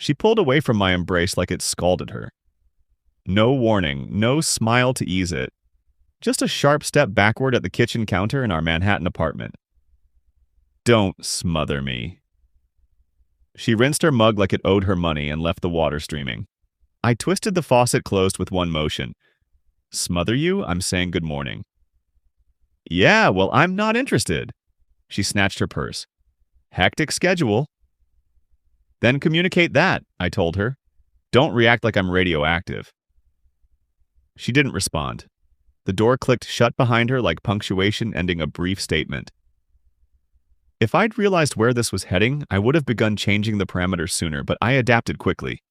She pulled away from my embrace like it scalded her. No warning, no smile to ease it. Just a sharp step backward at the kitchen counter in our Manhattan apartment. Don't smother me. She rinsed her mug like it owed her money and left the water streaming. I twisted the faucet closed with one motion. Smother you? I'm saying good morning. Yeah, well, I'm not interested. She snatched her purse. Hectic schedule. Then communicate that, I told her. Don't react like I'm radioactive. She didn't respond. The door clicked shut behind her like punctuation ending a brief statement. If I'd realized where this was heading, I would have begun changing the parameters sooner, but I adapted quickly.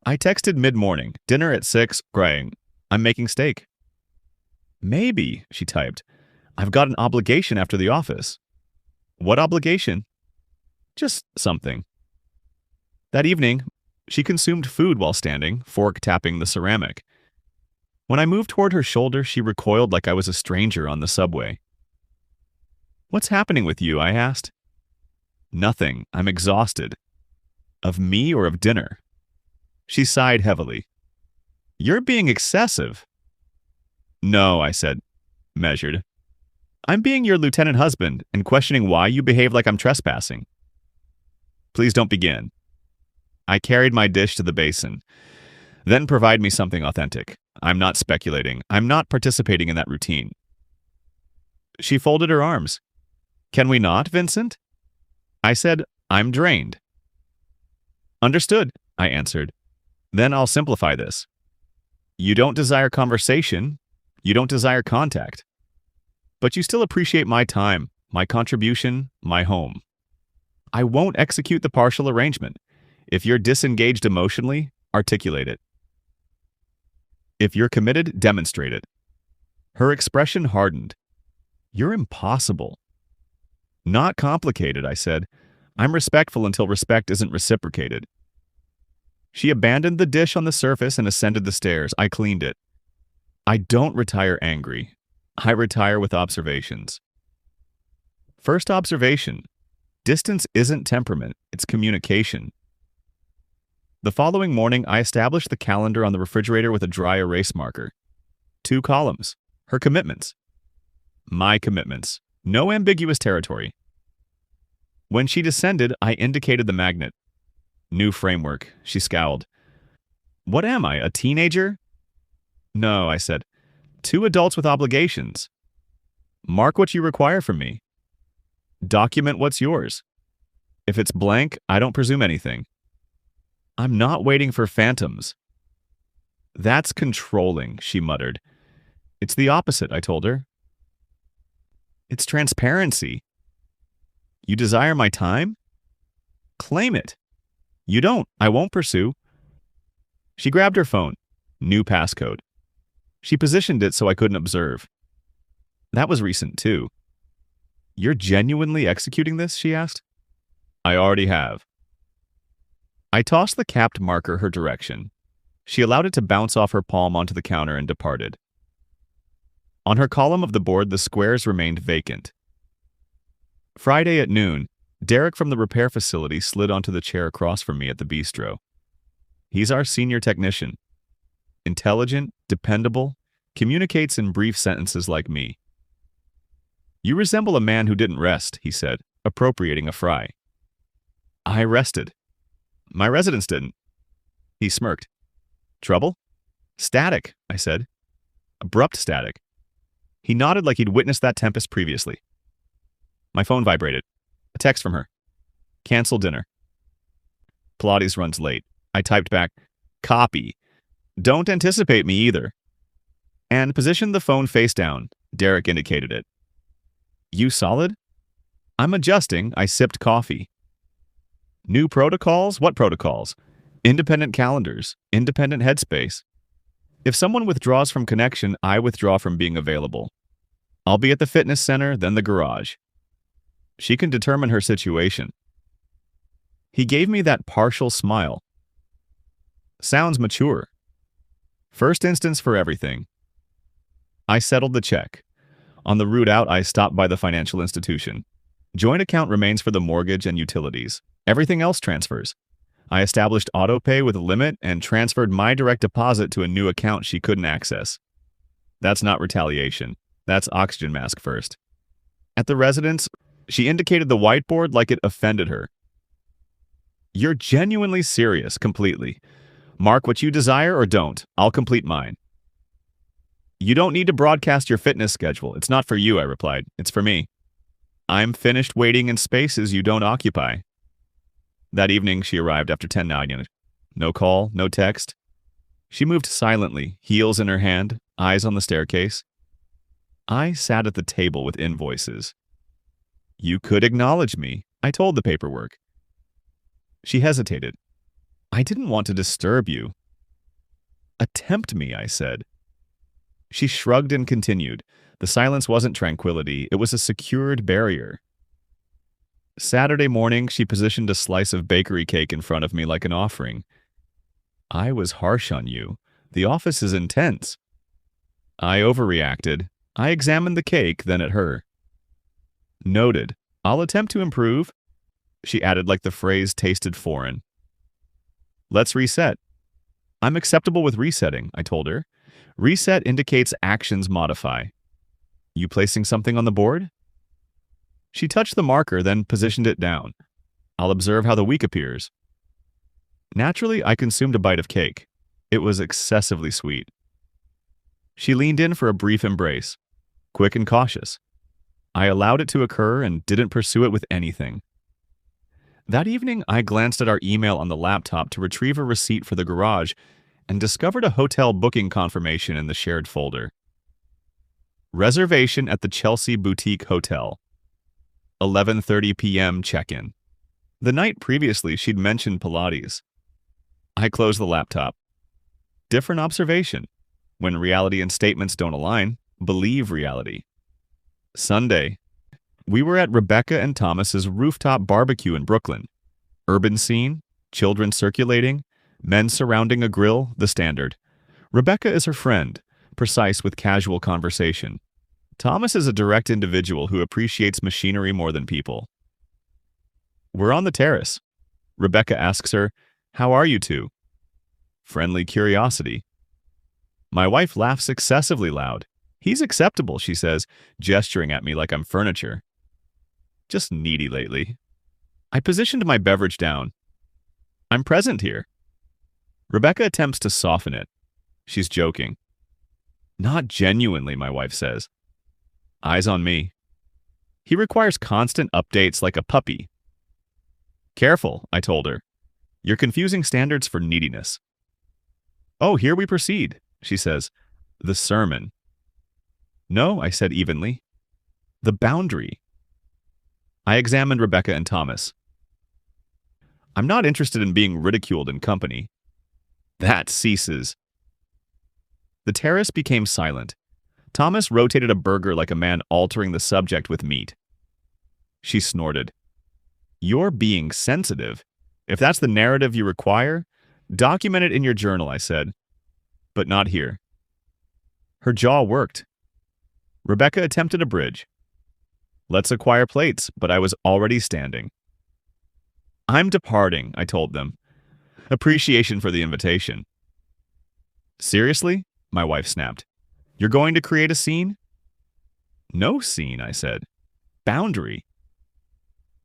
I texted mid-morning, dinner at 6, crying, I'm making steak. Maybe, she typed. I've got an obligation after the office. What obligation? Just something. That evening, she consumed food while standing, fork tapping the ceramic. When I moved toward her shoulder, she recoiled like I was a stranger on the subway. What's happening with you? I asked. Nothing. I'm exhausted. Of me or of dinner? She sighed heavily. You're being excessive. No, I said, measured. I'm being your lieutenant husband and questioning why you behave like I'm trespassing. Please don't begin. I carried my dish to the basin. Then provide me something authentic. I'm not speculating. I'm not participating in that routine. She folded her arms. Can we not, Vincent? I said, I'm drained. Understood, I answered. Then I'll simplify this. You don't desire conversation. You don't desire contact. But you still appreciate my time, my contribution, my home. I won't execute the partial arrangement. If you're disengaged emotionally, articulate it. If you're committed, demonstrate it. Her expression hardened. You're impossible. Not complicated, I said. I'm respectful until respect isn't reciprocated. She abandoned the dish on the surface and ascended the stairs. I cleaned it. I don't retire angry. I retire with observations. First observation. Distance isn't temperament, it's communication. The following morning, I established the calendar on the refrigerator with a dry erase marker. 2 columns. Her commitments. My commitments. No ambiguous territory. When she descended, I indicated the magnet. New framework. She scowled. What am I, a teenager? No, I said. 2 adults with obligations. Mark what you require from me. Document what's yours. If it's blank, I don't presume anything. I'm not waiting for phantoms. That's controlling, she muttered. It's the opposite, I told her. It's transparency. You desire my time? Claim it. You don't. I won't pursue. She grabbed her phone. New passcode. She positioned it so I couldn't observe. That was recent, too. You're genuinely executing this? She asked. I already have. I tossed the capped marker her direction. She allowed it to bounce off her palm onto the counter and departed. On her column of the board, the squares remained vacant. Friday at noon, Derek from the repair facility slid onto the chair across from me at the bistro. He's our senior technician. Intelligent, dependable, communicates in brief sentences like me. You resemble a man who didn't rest, he said, appropriating a fry. I rested. My residents didn't. He smirked. Trouble? Static, I said. Abrupt static. He nodded like he'd witnessed that tempest previously. My phone vibrated. A text from her. Cancel dinner. Pilates runs late. I typed back, copy. Don't anticipate me either. And positioned the phone face down. Derek indicated it. You solid? I'm adjusting. I sipped coffee. New protocols? What protocols? Independent calendars. Independent headspace. If someone withdraws from connection, I withdraw from being available. I'll be at the fitness center, then the garage. She can determine her situation. He gave me that partial smile. Sounds mature. First instance for everything. I settled the check. On the route out, I stopped by the financial institution. Joint account remains for the mortgage and utilities. Everything else transfers. I established autopay with a limit and transferred my direct deposit to a new account she couldn't access. That's not retaliation. That's oxygen mask first. At the residence, she indicated the whiteboard like it offended her. You're genuinely serious, completely. Mark what you desire or don't. I'll complete mine. You don't need to broadcast your fitness schedule. It's not for you, I replied. It's for me. I'm finished waiting in spaces you don't occupy. That evening, she arrived after 10:09. No call, no text. She moved silently, heels in her hand, eyes on the staircase. I sat at the table with invoices. You could acknowledge me, I told the paperwork. She hesitated. I didn't want to disturb you. Attempt me, I said. She shrugged and continued. The silence wasn't tranquility, it was a secured barrier. Saturday morning, she positioned a slice of bakery cake in front of me like an offering. I was harsh on you. The office is intense. I overreacted. I examined the cake, then at her. Noted. I'll attempt to improve. She added like the phrase tasted foreign. Let's reset. I'm acceptable with resetting, I told her. Reset indicates actions modify. You placing something on the board? She touched the marker, then positioned it down. I'll observe how the week appears. Naturally, I consumed a bite of cake. It was excessively sweet. She leaned in for a brief embrace, quick and cautious. I allowed it to occur and didn't pursue it with anything. That evening, I glanced at our email on the laptop to retrieve a receipt for the garage and discovered a hotel booking confirmation in the shared folder. Reservation at the Chelsea Boutique Hotel. 11:30 p.m. check-in. The night previously, she'd mentioned Pilates. I closed the laptop. Different observation. When reality and statements don't align, believe reality. Sunday. We were at Rebecca and Thomas's rooftop barbecue in Brooklyn. Urban scene, children circulating, men surrounding a grill, the standard. Rebecca is her friend, precise with casual conversation. Thomas is a direct individual who appreciates machinery more than people. We're on the terrace. Rebecca asks her, "How are you two?" Friendly curiosity. My wife laughs excessively loud. He's acceptable, she says, gesturing at me like I'm furniture. Just needy lately. I positioned my beverage down. I'm present here. Rebecca attempts to soften it. She's joking. Not genuinely, my wife says. Eyes on me. He requires constant updates like a puppy. Careful, I told her. You're confusing standards for neediness. Oh, here we proceed, she says. The sermon. No, I said evenly. The boundary. I examined Rebecca and Thomas. I'm not interested in being ridiculed in company. That ceases. The terrace became silent. Thomas rotated a burger like a man altering the subject with meat. She snorted. You're being sensitive. If that's the narrative you require, document it in your journal, I said. But not here. Her jaw worked. Rebecca attempted a bridge. Let's acquire plates, but I was already standing. I'm departing, I told them. Appreciation for the invitation. Seriously? My wife snapped. You're going to create a scene? No scene, I said. Boundary.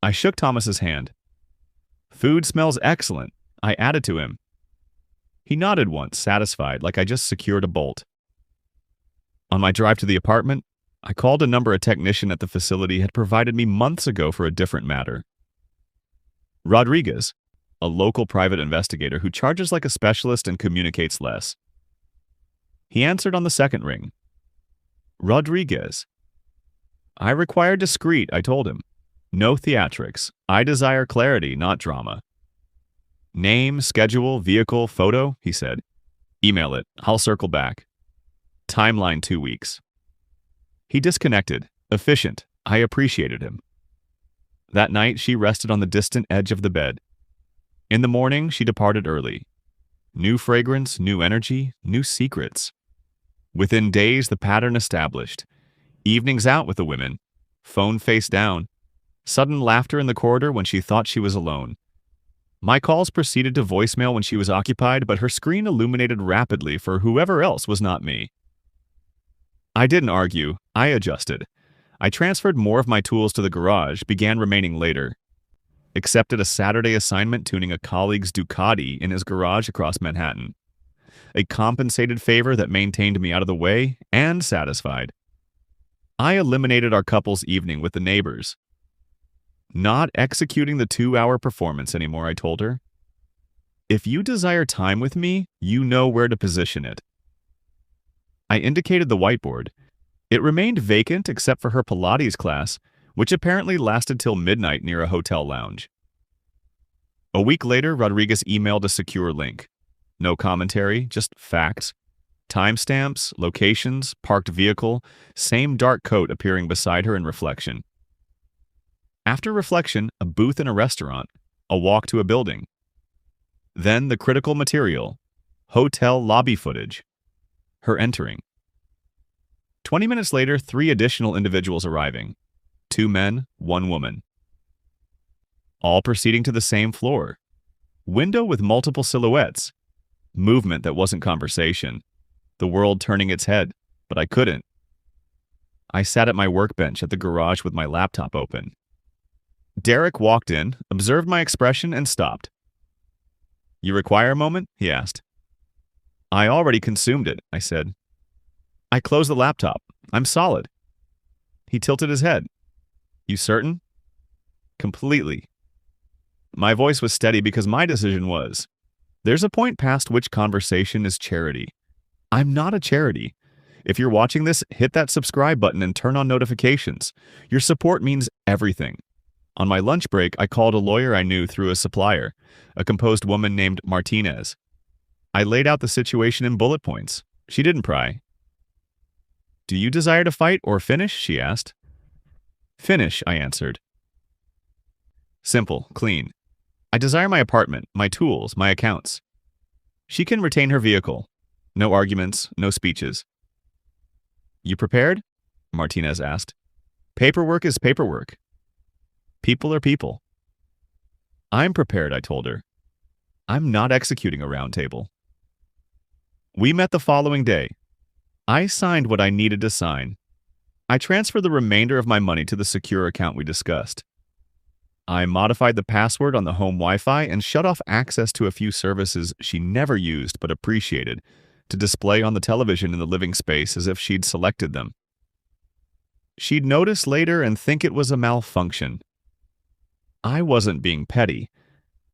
I shook Thomas's hand. Food smells excellent, I added to him. He nodded once, satisfied, like I just secured a bolt. On my drive to the apartment, I called a number a technician at the facility had provided me months ago for a different matter. Rodriguez, a local private investigator who charges like a specialist and communicates less. He answered on the second ring. Rodriguez. I require discreet, I told him. No theatrics. I desire clarity, not drama. Name, schedule, vehicle, photo, he said. Email it. I'll circle back. Timeline 2 weeks. He disconnected. Efficient. I appreciated him. That night, she rested on the distant edge of the bed. In the morning, she departed early. New fragrance, new energy, new secrets. Within days, the pattern established. Evenings out with the women. Phone face down. Sudden laughter in the corridor when she thought she was alone. My calls proceeded to voicemail when she was occupied, but her screen illuminated rapidly for whoever else was not me. I didn't argue. I adjusted. I transferred more of my tools to the garage, began remaining later. Accepted a Saturday assignment tuning a colleague's Ducati in his garage across Manhattan. A compensated favor that maintained me out of the way and satisfied. I eliminated our couple's evening with the neighbors. Not executing the 2-hour performance anymore, I told her. If you desire time with me, you know where to position it. I indicated the whiteboard. It remained vacant except for her Pilates class, which apparently lasted till midnight near a hotel lounge. A week later, Rodriguez emailed a secure link. No commentary, just facts. Timestamps, locations, parked vehicle, same dark coat appearing beside her in reflection. After reflection, a booth in a restaurant, a walk to a building. Then the critical material, hotel lobby footage. Her entering. 20 minutes later, 3 additional individuals arriving. 2 men, 1 woman. All proceeding to the same floor. Window with multiple silhouettes. Movement that wasn't conversation. The world turning its head, but I couldn't. I sat at my workbench at the garage with my laptop open. Derek walked in, observed my expression, and stopped. "You require a moment?" he asked. "I already consumed it," I said. I closed the laptop. "I'm solid." He tilted his head. "You certain?" "Completely." My voice was steady because my decision was, there's a point past which conversation is charity. I'm not a charity. If you're watching this, hit that subscribe button and turn on notifications. Your support means everything. On my lunch break, I called a lawyer I knew through a supplier, a composed woman named Martinez. I laid out the situation in bullet points. She didn't pry. "Do you desire to fight or finish?" she asked. "Finish," I answered. Simple, clean. I desire my apartment, my tools, my accounts. She can retain her vehicle. No arguments, no speeches. "You prepared?" Martinez asked. "Paperwork is paperwork. People are people." "I'm prepared," I told her. "I'm not executing a round table." We met the following day. I signed what I needed to sign. I transferred the remainder of my money to the secure account we discussed. I modified the password on the home Wi-Fi and shut off access to a few services she never used but appreciated to display on the television in the living space as if she'd selected them. She'd notice later and think it was a malfunction. I wasn't being petty.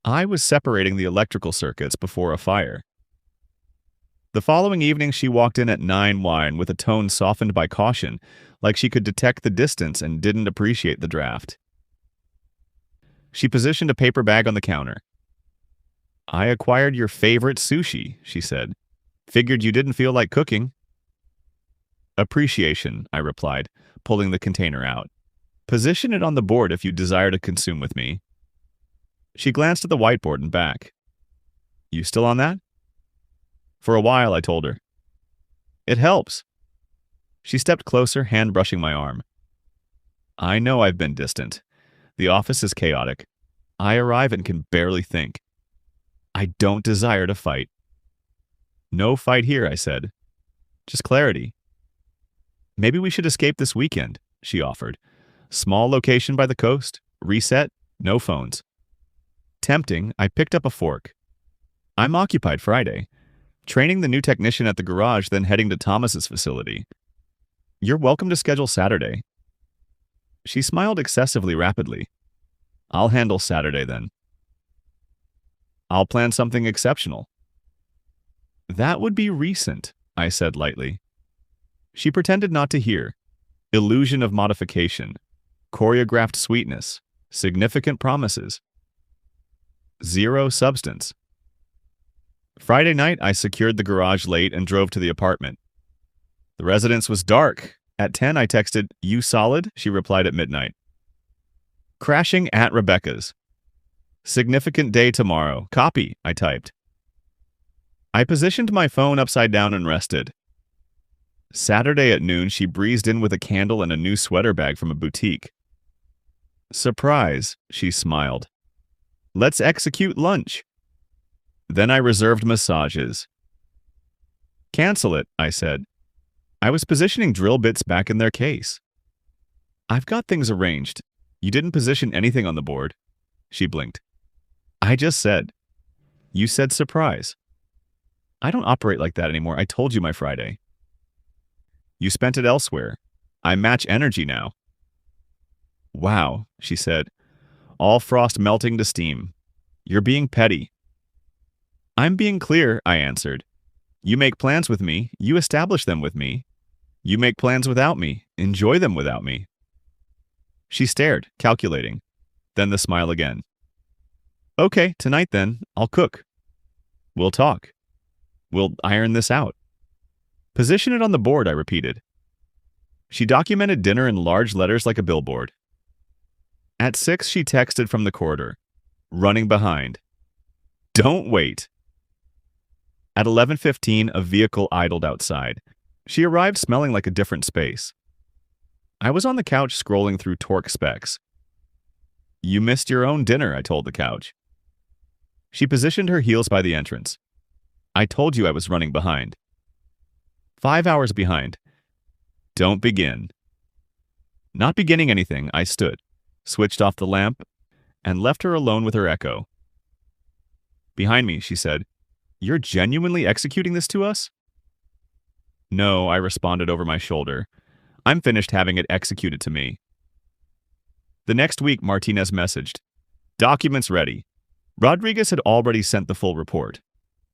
I was separating the electrical circuits before a fire. The following evening, she walked in at 9 wine with a tone softened by caution, like she could detect the distance and didn't appreciate the draft. She positioned a paper bag on the counter. "I acquired your favorite sushi," she said. "Figured you didn't feel like cooking." "Appreciation," I replied, pulling the container out. "Position it on the board if you desire to consume with me." She glanced at the whiteboard and back. "You still on that?" "For a while," I told her. "It helps." She stepped closer, hand brushing my arm. "I know I've been distant. The office is chaotic. I arrive and can barely think. I don't desire to fight." "No fight here," I said. "Just clarity." "Maybe we should escape this weekend," she offered. "Small location by the coast, reset, no phones." Tempting, I picked up a fork. "I'm occupied Friday. Training the new technician at the garage, then heading to Thomas's facility. You're welcome to schedule Saturday." She smiled excessively rapidly. "I'll handle Saturday then." "I'll plan something exceptional." "That would be recent," I said lightly. She pretended not to hear. Illusion of modification. Choreographed sweetness. Significant promises. Zero substance. Friday night, I secured the garage late and drove to the apartment. The residence was dark. At 10, I texted, "You solid?" She replied at midnight. Crashing at Rebecca's. "Significant day tomorrow. Copy," I typed. I positioned my phone upside down and rested. Saturday at noon, she breezed in with a candle and a new sweater bag from a boutique. "Surprise," she smiled. Let's execute lunch. Then I reserved massages. Cancel it, I said. I was positioning drill bits back in their case. I've got things arranged. You didn't position anything on the board. She blinked. I just said. You said surprise. I don't operate like that anymore. I told you my Friday. You spent it elsewhere. I match energy now. Wow, she said. All frost melting to steam. You're being petty. I'm being clear, I answered. You make plans with me. You establish them with me. You make plans without me. Enjoy them without me. She stared, calculating. Then the smile again. Okay, tonight then. I'll cook. We'll talk. We'll iron this out. Position it on the board, I repeated. She documented dinner in large letters like a billboard. At 6, she texted from the corridor. Running behind. Don't wait. At 11:15, a vehicle idled outside. She arrived smelling like a different space. I was on the couch scrolling through torque specs. You missed your own dinner, I told the couch. She positioned her heels by the entrance. I told you I was running behind. 5 hours behind. Don't begin. Not beginning anything, I stood, switched off the lamp, and left her alone with her echo. Behind me, she said, You're genuinely executing this to us? No, I responded over my shoulder. I'm finished having it executed to me. The next week, Martinez messaged. Documents ready. Rodriguez had already sent the full report.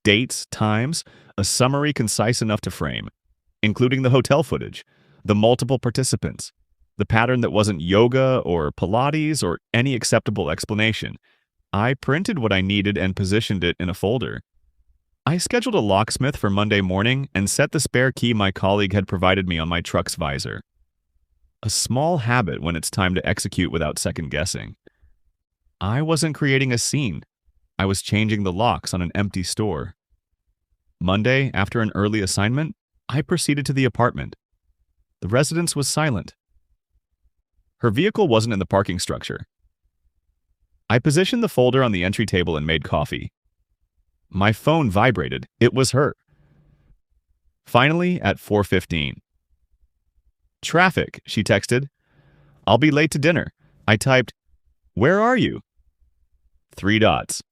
Dates, times, a summary concise enough to frame, including the hotel footage, the multiple participants, the pattern that wasn't yoga or Pilates or any acceptable explanation. I printed what I needed and positioned it in a folder. I scheduled a locksmith for Monday morning and set the spare key my colleague had provided me on my truck's visor. A small habit when it's time to execute without second guessing. I wasn't creating a scene. I was changing the locks on an empty store. Monday, after an early assignment, I proceeded to the apartment. The residence was silent. Her vehicle wasn't in the parking structure. I positioned the folder on the entry table and made coffee. My phone vibrated. It was her. Finally, at 4:15. Traffic, she texted. I'll be late to dinner. I typed, Where are you? 3 dots.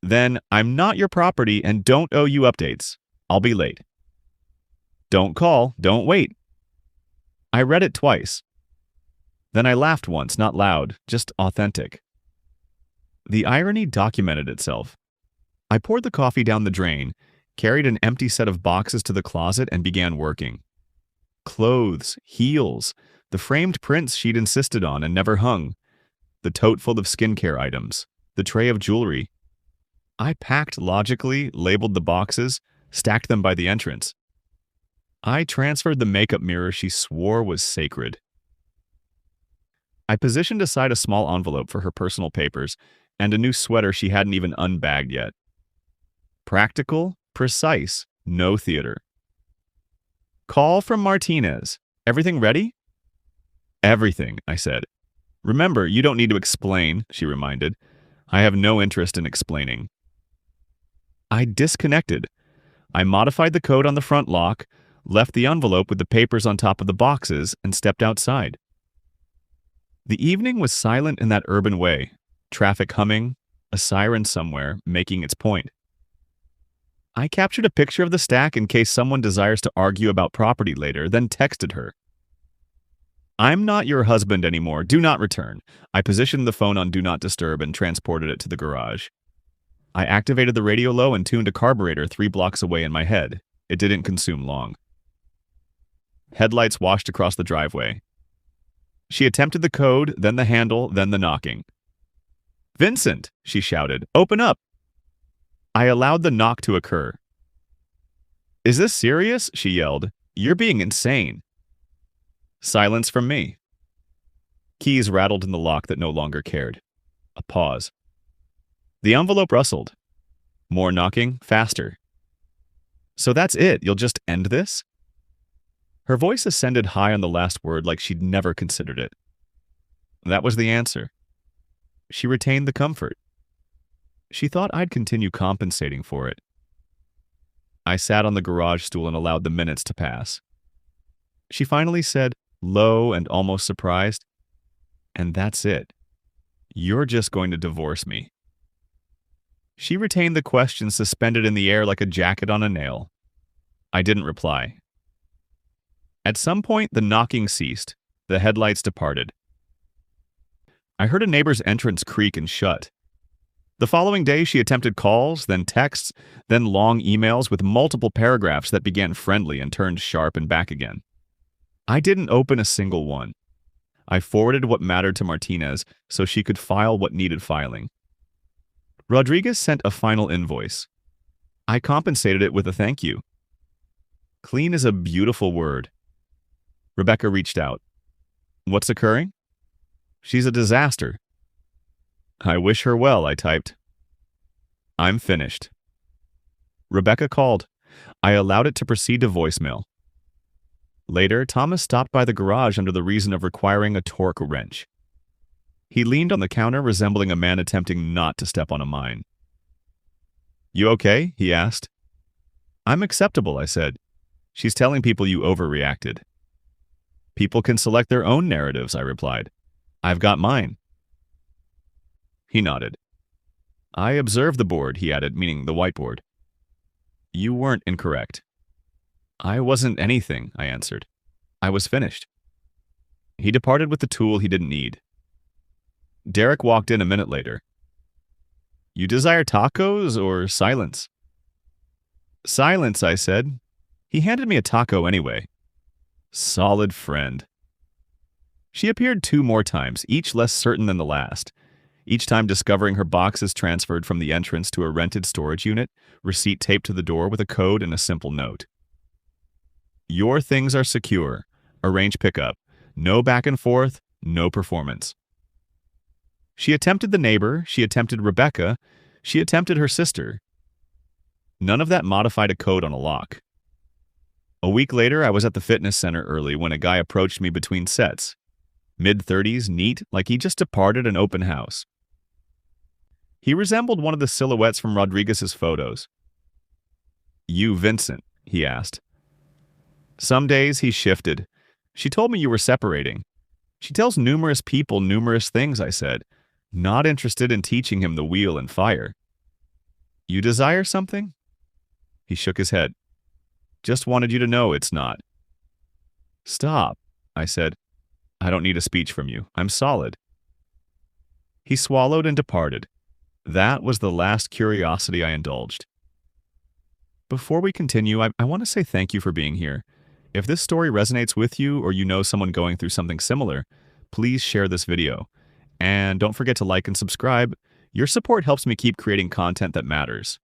Then, I'm not your property and don't owe you updates. I'll be late. Don't call, don't wait. I read it twice. Then I laughed once, not loud, just authentic. The irony documented itself. I poured the coffee down the drain, carried an empty set of boxes to the closet, and began working. Clothes, heels, the framed prints she'd insisted on and never hung, the tote full of skincare items, the tray of jewelry. I packed logically, labeled the boxes, stacked them by the entrance. I transferred the makeup mirror she swore was sacred. I positioned aside a small envelope for her personal papers and a new sweater she hadn't even unbagged yet. Practical, precise, no theater. Call from Martinez. Everything ready? Everything, I said. Remember, you don't need to explain, she reminded. I have no interest in explaining. I disconnected. I modified the code on the front lock, left the envelope with the papers on top of the boxes, and stepped outside. The evening was silent in that urban way, traffic humming, a siren somewhere making its point. I captured a picture of the stack in case someone desires to argue about property later, then texted her. I'm not your husband anymore. Do not return. I positioned the phone on Do Not Disturb and transported it to the garage. I activated the radio low and tuned a carburetor 3 blocks away in my head. It didn't consume long. Headlights washed across the driveway. She attempted the code, then the handle, then the knocking. Vincent, she shouted, open up. I allowed the knock to occur. Is this serious? She yelled. You're being insane. Silence from me. Keys rattled in the lock that no longer cared. A pause. The envelope rustled. More knocking, faster. So that's it? You'll just end this? Her voice ascended high on the last word like she'd never considered it. That was the answer. She retained the comfort. She thought I'd continue compensating for it. I sat on the garage stool and allowed the minutes to pass. She finally said, low and almost surprised, "And that's it. You're just going to divorce me." She retained the question suspended in the air like a jacket on a nail. I didn't reply. At some point, the knocking ceased. The headlights departed. I heard a neighbor's entrance creak and shut. The following day, she attempted calls, then texts, then long emails with multiple paragraphs that began friendly and turned sharp and back again. I didn't open a single one. I forwarded what mattered to Martinez so she could file what needed filing. Rodriguez sent a final invoice. I compensated it with a thank you. Clean is a beautiful word. Rebecca reached out. "What's occurring?" "She's a disaster." "I wish her well," I typed. "I'm finished." Rebecca called. I allowed it to proceed to voicemail. Later, Thomas stopped by the garage under the reason of requiring a torque wrench. He leaned on the counter, resembling a man attempting not to step on a mine. "You okay?" he asked. "I'm acceptable," I said. "She's telling people you overreacted." "People can select their own narratives," I replied. "I've got mine." He nodded. "I observed the board," he added, meaning the whiteboard. "You weren't incorrect." "I wasn't anything," I answered. "I was finished." He departed with the tool he didn't need. Derek walked in a minute later. "You desire tacos or silence?" "Silence," I said. He handed me a taco anyway. Solid friend. She appeared 2 more times, each less certain than the last, each time discovering her boxes transferred from the entrance to a rented storage unit, receipt taped to the door with a code and a simple note. "Your things are secure. Arrange pickup. No back and forth, no performance." She attempted the neighbor, she attempted Rebecca, she attempted her sister. None of that modified a code on a lock. A week later, I was at the fitness center early when a guy approached me between sets. Mid-30s, neat, like he just departed an open house. He resembled one of the silhouettes from Rodriguez's photos. "You, Vincent?" he asked. Some days he shifted. "She told me you were separating." "She tells numerous people numerous things," I said, not interested in teaching him the wheel and fire. "You desire something?" He shook his head. "Just wanted you to know it's not." "Stop," I said. "I don't need a speech from you. I'm solid." He swallowed and departed. That was the last curiosity I indulged. Before we continue, I want to say thank you for being here. If this story resonates with you or you know someone going through something similar, please share this video. And don't forget to like and subscribe. Your support helps me keep creating content that matters.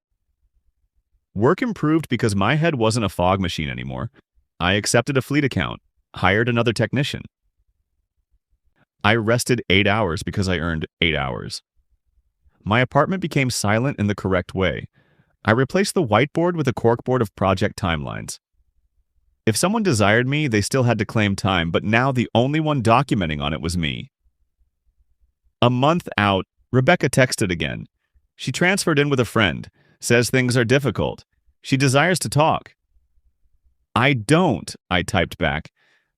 Work improved because my head wasn't a fog machine anymore. I accepted a fleet account, hired another technician. I rested 8 hours because I earned 8 hours. My apartment became silent in the correct way. I replaced the whiteboard with a corkboard of project timelines. If someone desired me, they still had to claim time, but now the only one documenting on it was me. A month out, Rebecca texted again. She transferred in with a friend, says things are difficult. She desires to talk. "I don't," I typed back.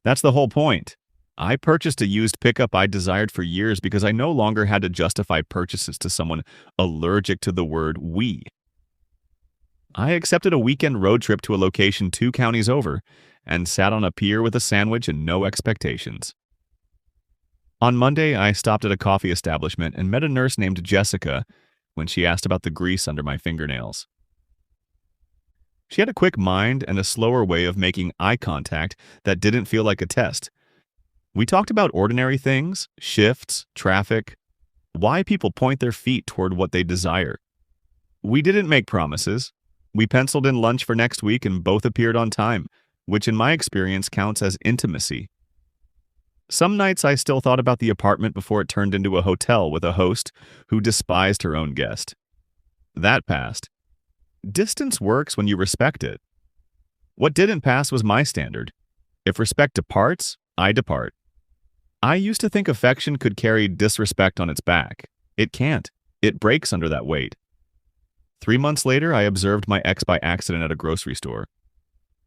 "That's the whole point. I purchased a used pickup I desired for years because I no longer had to justify purchases to someone allergic to the word we." I accepted a weekend road trip to a location 2 counties over and sat on a pier with a sandwich and no expectations. On Monday, I stopped at a coffee establishment and met a nurse named Jessica when she asked about the grease under my fingernails. She had a quick mind and a slower way of making eye contact that didn't feel like a test. We talked about ordinary things, shifts, traffic, why people point their feet toward what they desire. We didn't make promises. We penciled in lunch for next week and both appeared on time, which in my experience counts as intimacy. Some nights I still thought about the apartment before it turned into a hotel with a host who despised her own guest. That passed. Distance works when you respect it. What didn't pass was my standard. If respect departs, I depart. I used to think affection could carry disrespect on its back. It can't. It breaks under that weight. 3 months later, I observed my ex by accident at a grocery store.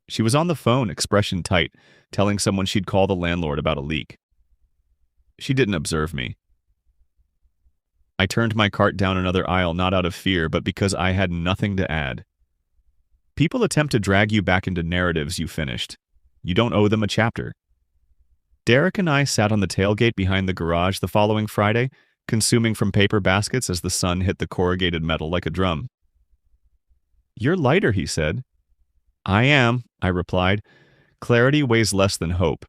She was on the phone, expression tight, telling someone she'd call the landlord about a leak. She didn't observe me. I turned my cart down another aisle not out of fear, but because I had nothing to add. People attempt to drag you back into narratives you finished. You don't owe them a chapter. Derek and I sat on the tailgate behind the garage the following Friday, consuming from paper baskets as the sun hit the corrugated metal like a drum. "You're lighter," he said. "I am," I replied. "Clarity weighs less than hope."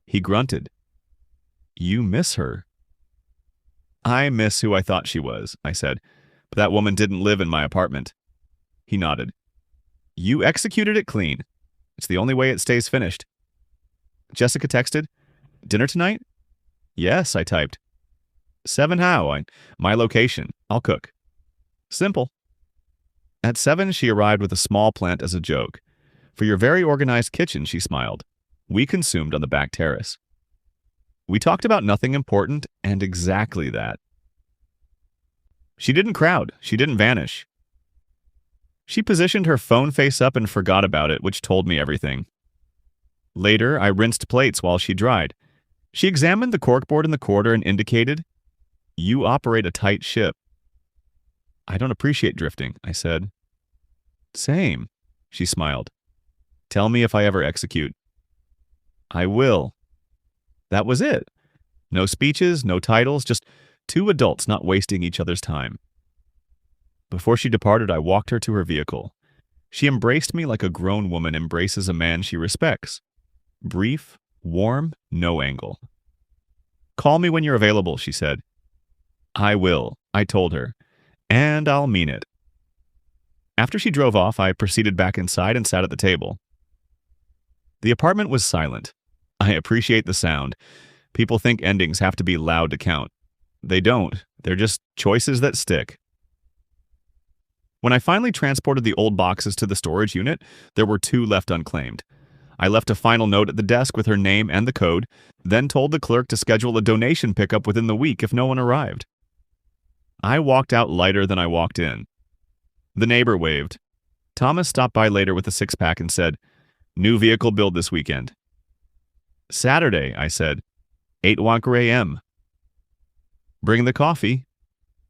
He grunted. "You miss her." "I miss who I thought she was," I said, "but that woman didn't live in my apartment." He nodded. "You executed it clean. It's the only way it stays finished." Jessica texted, "Dinner tonight?" "Yes," I typed. 7 how? My location. I'll cook. Simple. At 7, she arrived with a small plant as a joke. "For your very organized kitchen," she smiled. We consumed on the back terrace. We talked about nothing important, and exactly that. She didn't crowd. She didn't vanish. She positioned her phone face up and forgot about it, which told me everything. Later, I rinsed plates while she dried. She examined the corkboard in the quarter and indicated, "You operate a tight ship." "I don't appreciate drifting," I said. "Same," she smiled. "Tell me if I ever execute." "I will." That was it. No speeches, no titles, just two adults not wasting each other's time. Before she departed, I walked her to her vehicle. She embraced me like a grown woman embraces a man she respects. Brief, warm, no angle. "Call me when you're available," she said. "I will," I told her, "and I'll mean it." After she drove off, I proceeded back inside and sat at the table. The apartment was silent. I appreciate the sound. People think endings have to be loud to count. They don't. They're just choices that stick. When I finally transported the old boxes to the storage unit, there were 2 left unclaimed. I left a final note at the desk with her name and the code, then told the clerk to schedule a donation pickup within the week if no one arrived. I walked out lighter than I walked in. The neighbor waved. Thomas stopped by later with a 6-pack and said, "New vehicle build this weekend." "Saturday," I said. 8 Wanker a.m. "Bring the coffee."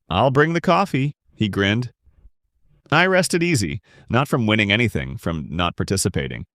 "I'll bring the coffee," he grinned. I rested easy, not from winning anything, from not participating.